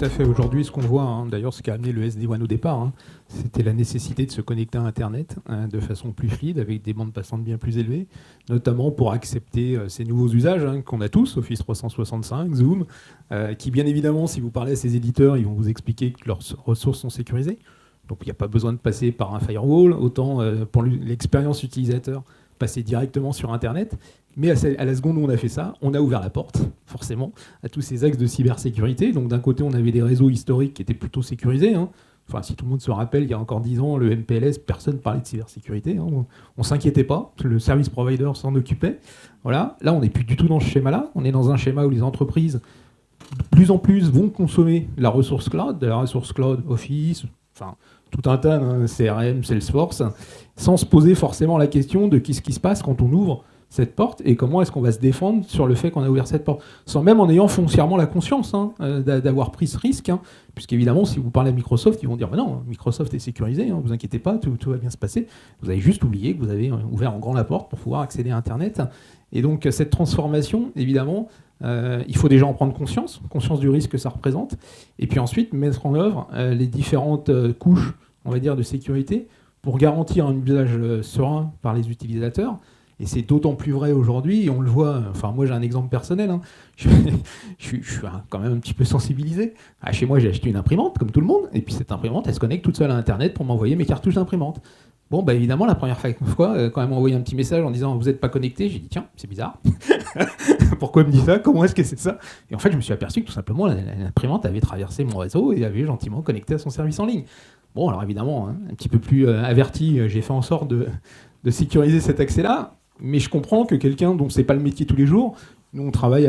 à fait. Aujourd'hui, ce qu'on voit, d'ailleurs, ce qui a amené le SD-WAN au départ, c'était la nécessité de se connecter à Internet de façon plus fluide, avec des bandes passantes bien plus élevées, notamment pour accepter ces nouveaux usages qu'on a tous, Office 365, Zoom, qui, bien évidemment, si vous parlez à ces éditeurs, ils vont vous expliquer que leurs ressources sont sécurisées. Donc, il n'y a pas besoin de passer par un firewall, autant pour l'expérience utilisateur, passer directement sur Internet. Mais à la seconde où on a fait ça, on a ouvert la porte, forcément, à tous ces axes de cybersécurité. Donc d'un côté, on avait des réseaux historiques qui étaient plutôt sécurisés. Enfin, si tout le monde se rappelle, il y a encore 10 ans, le MPLS, personne ne parlait de cybersécurité. On ne s'inquiétait pas, le service provider s'en occupait. Voilà. Là, on n'est plus du tout dans ce schéma-là. On est dans un schéma où les entreprises, de plus en plus, vont consommer la ressource cloud Office, enfin, tout un tas, CRM, Salesforce, sans se poser forcément la question de qu'est-ce qui se passe quand on ouvre cette porte et comment est-ce qu'on va se défendre sur le fait qu'on a ouvert cette porte, sans même en ayant foncièrement la conscience d'avoir pris ce risque, puisqu'évidemment, si vous parlez à Microsoft, ils vont dire non, Microsoft est sécurisé, vous inquiétez pas, tout va bien se passer. Vous avez juste oublié que vous avez ouvert en grand la porte pour pouvoir accéder à Internet. Et donc cette transformation, évidemment, il faut déjà en prendre conscience du risque que ça représente, et puis ensuite mettre en œuvre les différentes couches, on va dire, de sécurité pour garantir un usage serein par les utilisateurs. Et c'est d'autant plus vrai aujourd'hui, et on le voit, enfin moi j'ai un exemple personnel, je suis quand même un petit peu sensibilisé. Chez moi j'ai acheté une imprimante, comme tout le monde, et puis cette imprimante elle se connecte toute seule à Internet pour m'envoyer mes cartouches d'imprimante. Bon, bah évidemment, la première fois, quand elle m'a envoyé un petit message en disant « vous n'êtes pas connecté », j'ai dit « tiens, c'est bizarre, pourquoi elle me dit ça, comment est-ce que c'est ça ?» Et en fait je me suis aperçu que tout simplement l'imprimante avait traversé mon réseau et avait gentiment connecté à son service en ligne. Bon, alors évidemment, un petit peu plus averti, j'ai fait en sorte de sécuriser cet accès-là. Mais je comprends que quelqu'un dont c'est pas le métier tous les jours, nous on travaille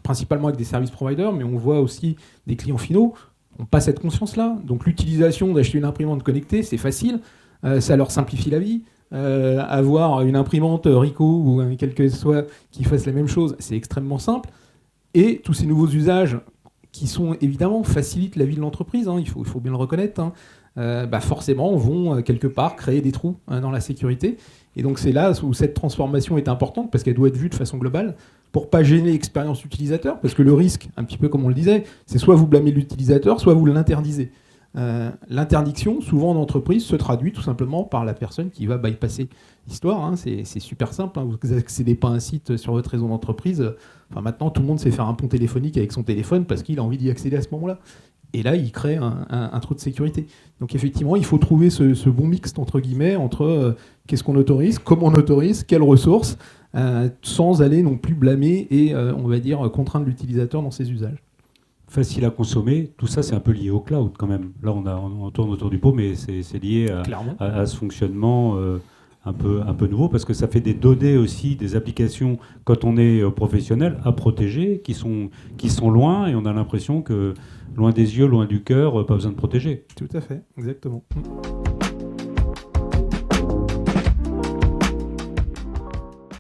principalement avec des service providers, mais on voit aussi des clients finaux, n'ont pas cette conscience-là. Donc l'utilisation d'acheter une imprimante connectée, c'est facile, ça leur simplifie la vie. Avoir une imprimante Ricoh ou quel que soit qui fasse la même chose, c'est extrêmement simple. Et tous ces nouveaux usages qui sont évidemment facilitent la vie de l'entreprise, il faut bien le reconnaître, forcément vont quelque part créer des trous dans la sécurité. Et donc c'est là où cette transformation est importante parce qu'elle doit être vue de façon globale pour pas gêner l'expérience utilisateur, parce que le risque, un petit peu comme on le disait, c'est soit vous blâmez l'utilisateur, soit vous l'interdisez. L'interdiction, souvent en entreprise, se traduit tout simplement par la personne qui va bypasser l'histoire. C'est super simple, vous n'accédez pas à un site sur votre réseau d'entreprise. Maintenant, tout le monde sait faire un pont téléphonique avec son téléphone parce qu'il a envie d'y accéder à ce moment-là. Et là, il crée un trou de sécurité. Donc effectivement, il faut trouver ce bon mix, entre guillemets, entre qu'est-ce qu'on autorise, comment on autorise, quelles ressources, sans aller non plus blâmer et, on va dire, contraindre l'utilisateur dans ses usages. Facile à consommer, tout ça c'est un peu lié au cloud quand même. Là on tourne autour du pot, mais c'est lié à ce fonctionnement un peu nouveau, parce que ça fait des données aussi, des applications quand on est professionnel à protéger, qui sont loin, et on a l'impression que loin des yeux, loin du cœur, pas besoin de protéger. Tout à fait, exactement.